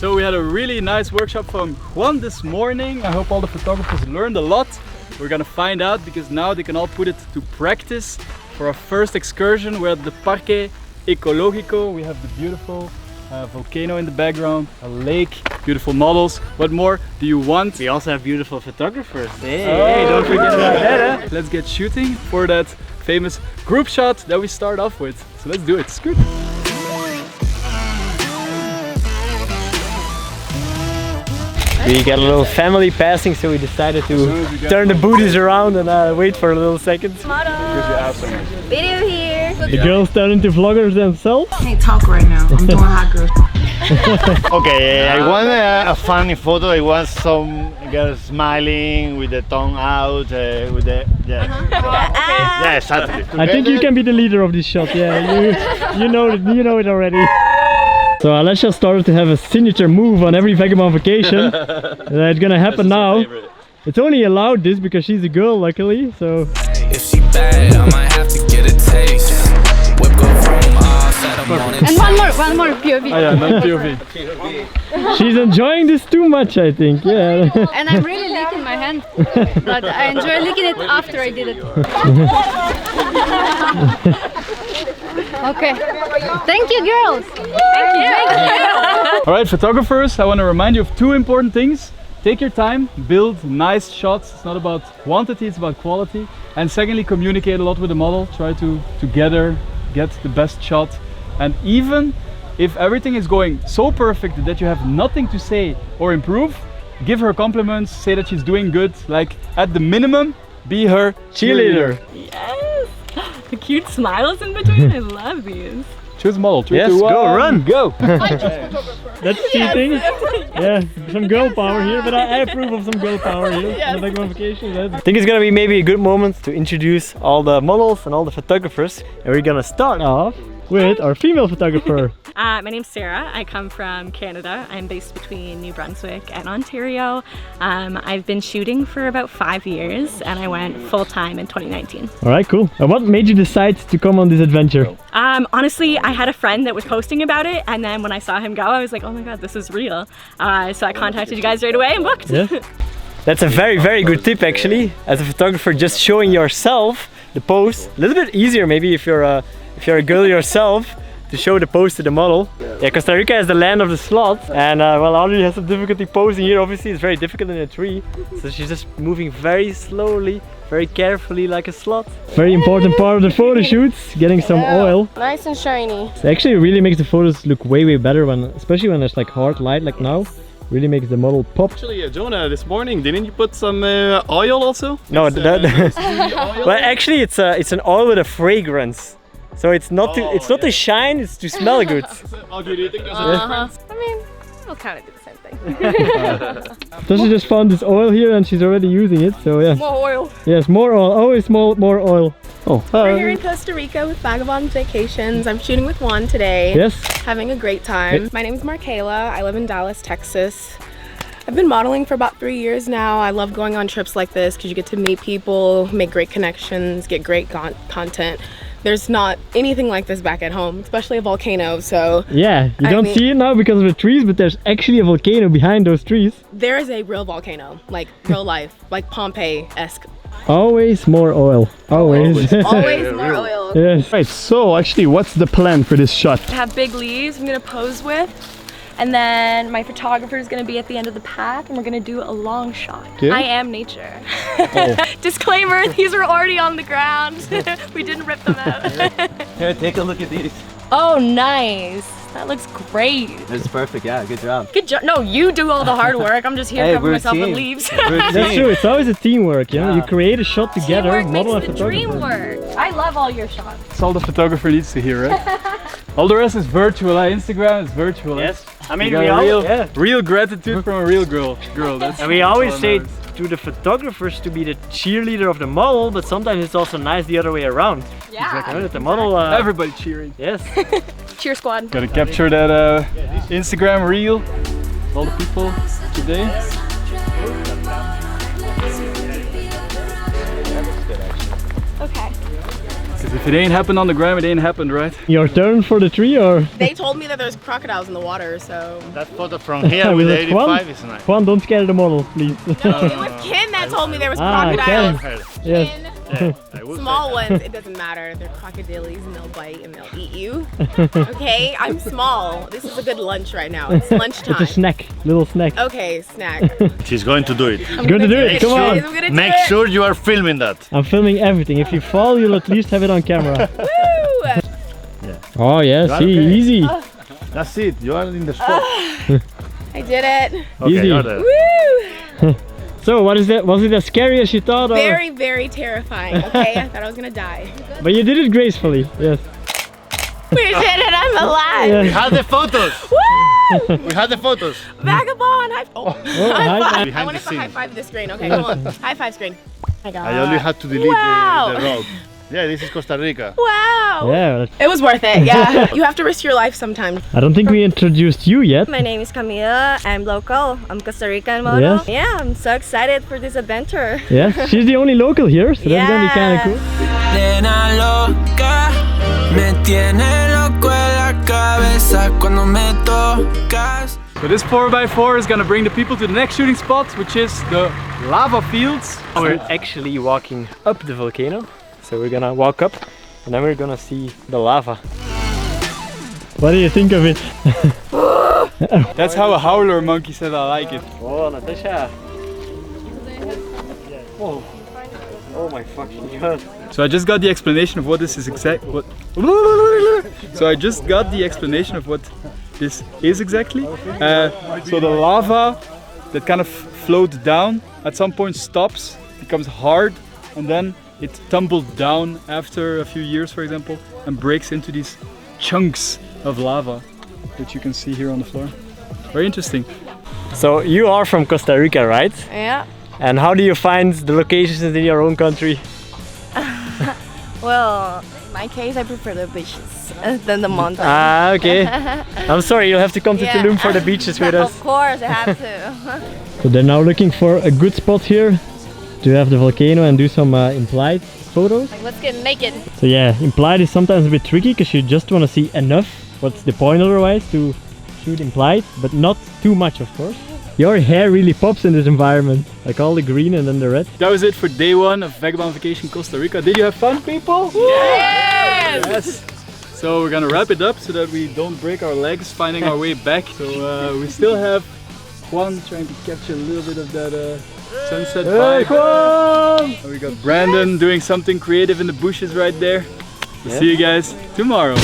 So we had a really nice workshop from Juan this morning. I hope all the photographers learned a lot. We're gonna find out because now they can all put it to practice for our first excursion. We're at the Parque Ecológico. We have the beautiful volcano in the background, a lake, beautiful models. What more do you want? We also have beautiful photographers. Hey, Hey, don't forget about that. Huh? Let's get shooting for that famous group shot that we start off with. So let's do it. Scoot. We got a little family passing, so we decided to turn the booties around and wait for a little second. Video here. The girls turn into vloggers themselves. I can't talk right now. I'm doing hot girl. Okay, I want a funny photo. I want some girl smiling with the tongue out, with the yeah, exactly. I think you can be the leader of this shot. Yeah, you know it already. So Alessia started to have a signature move on every Vagabond vacation. That's gonna happen now. It's only allowed this because she's a girl, luckily. So. If she bad, I might have to get a taste. Whip go from outside of morning. And one more POV. Oh yeah, not POV. She's enjoying this too much, I think. Yeah. And I'm really licking my hand. But I enjoy licking it after I did it. Okay. Thank you, girls. Thank you. All right, photographers, I want to remind you of two important things. Take your time, build nice shots. It's not about quantity, it's about quality. And secondly, communicate a lot with the model. Try to together get the best shot. And even if everything is going so perfect that you have nothing to say or improve, give her compliments, say that she's doing good. Like at the minimum, be her cheerleader. Yes! The cute smiles in between, I love these. Choose model. 3, Yes, 2, 1, go, run. go. That's cheating. Yeah, some girl power here, but I approve of some girl power here. Yes. The vacation. I think it's gonna be maybe a good moment to introduce all the models and all the photographers. And we're gonna start off with our female photographer. My name's Sarah. I come from Canada. I'm based between New Brunswick and Ontario. I've been shooting for about 5 years and I went full-time in 2019. Alright, cool. And what made you decide to come on this adventure? Honestly, I had a friend that was posting about it and then when I saw him go, I was like, oh my god, this is real. So I contacted you guys right away and booked. Yeah. That's a very, very good tip actually. As a photographer, just showing yourself the pose. A little bit easier maybe if you're a girl yourself, to show the pose to the model. Yeah, Costa Rica is the land of the slots, and well, Audrey has some difficulty posing here. Obviously, it's very difficult in a tree, so she's just moving very slowly, very carefully, like a slot. Very important part of the photo shoots, getting some oil. Nice and shiny. It actually really makes the photos look way, way better when, especially when there's like hard light, like now. Really makes the model pop. Actually, Jonah, this morning, didn't you put some oil also? No, well, actually, it's an oil with a fragrance. So it's not to shine, it's to smell good. How do you think there's a difference? I mean, we'll kind of do the same thing. So she just found this oil here and she's already using it, so yeah. More oil. Yes, more oil, always more oil. Oh, We're here in Costa Rica with Vagabond Vacations. I'm shooting with Juan today. Yes. Having a great time. My name is Markayla. I live in Dallas, Texas. I've been modeling for about 3 years now. I love going on trips like this because you get to meet people, make great connections, get great content. There's not anything like this back at home, especially a volcano, so... Yeah, you don't see it now because of the trees, but there's actually a volcano behind those trees. There is a real volcano, like real life, like Pompeii-esque. Always more oil, always. Always more oil. Yes. Right, so actually, what's the plan for this shot? I have big leaves I'm gonna pose with. And then my photographer is going to be at the end of the path and we're going to do a long shot. Okay. I am nature. Oh. Disclaimer, these are already on the ground. We didn't rip them out. Here, take a look at these. Oh, nice. That looks great. That's perfect, yeah, good job. Good job. No, you do all the hard work. I'm just here covering myself with leaves. That's true, it's always a teamwork, you know? You create a shot together, Teamwork model and makes the photographer. dream work. I love all your shots. That's all the photographer needs to hear, right? All the rest is virtual. Instagram is virtual. Yes. I mean, you got real gratitude from a real girl. That's, and we always say to the photographers to be the cheerleader of the model, but sometimes it's also nice the other way around. Yeah. Exactly. That the model. Everybody cheering. Yes. Cheer squad. Gotta capture that Instagram reel. All the people today. Okay. Because if it ain't happened on the gram, it ain't happened, right? Your turn for the tree, or? They told me that there's crocodiles in the water, so. That photo from here with the 85 is nice. Juan, don't scare the model, please. No, it was Ken that told me there was crocodiles. Ken. Yes. Small ones, it doesn't matter. They're crocodiles and they'll bite and they'll eat you. Okay, I'm small. This is a good lunch right now. It's lunchtime. It's a snack, little snack. Okay, snack. She's going to do it. She's going to do it, come on. Make sure you are filming that. I'm filming everything. If you fall, you'll at least have it on camera. Woo! Oh yeah, see, okay. easy. That's it, you are in the spot. I did it. Okay, Easy. you're there. Woo! So what is that? Was it as scary as you thought? Or? Very, very terrifying. Okay, I thought I was gonna die. But you did it gracefully, yes. We did it, I'm alive. Yeah. We had the photos. Woo! We had the photos. Vagabond! High high five! five. Behind I want the to scene. high five the screen. Okay, come on. High five screen. Oh my God. I only had to delete Wow. the rope. Yeah, this is Costa Rica. Wow! Yeah. It was worth it, yeah. You have to risk your life sometimes. I don't think we introduced you yet. My name is Camila. I'm local. I'm Costa Rican model. Yes. Yeah, I'm so excited for this adventure. Yes, she's the only local here, so that's gonna be kind of cool. Nena loca, me tiene loco en la cabeza cuando me tocas. So this 4x4 is gonna bring the people to the next shooting spot, which is the lava fields. We're actually walking up the volcano. So we're gonna walk up and then we're gonna see the lava. What do you think of it? That's how a howler monkey said I like it. Oh, Natasha. Oh. Oh my fucking god. So I just got the explanation of what this is exactly. So I just got the explanation of what this is exactly. So the lava that kind of flowed down at some point stops, becomes hard, and then it tumbles down after a few years, for example, and breaks into these chunks of lava, which you can see here on the floor. Very interesting. So you are from Costa Rica, right? Yeah. And how do you find the locations in your own country? Well, in my case, I prefer the beaches than the mountains. Ah, okay. I'm sorry, you'll have to come to Yeah. Tulum for the beaches with us. Of course, I have to. So they're now looking for a good spot here to have the volcano and do some implied photos. Let's get naked. So yeah, implied is sometimes a bit tricky because you just want to see enough. What's the point otherwise to shoot implied, but not too much, of course. Your hair really pops in this environment, like all the green and then the red. That was it for day one of Vagabond Vacation Costa Rica. Did you have fun, people? Yes! Yes! So we're gonna wrap it up so that we don't break our legs finding our way back. So we still have Juan trying to capture a little bit of that sunset vibe. Juan! We got Brandon doing something creative in the bushes right there. We'll see you guys tomorrow.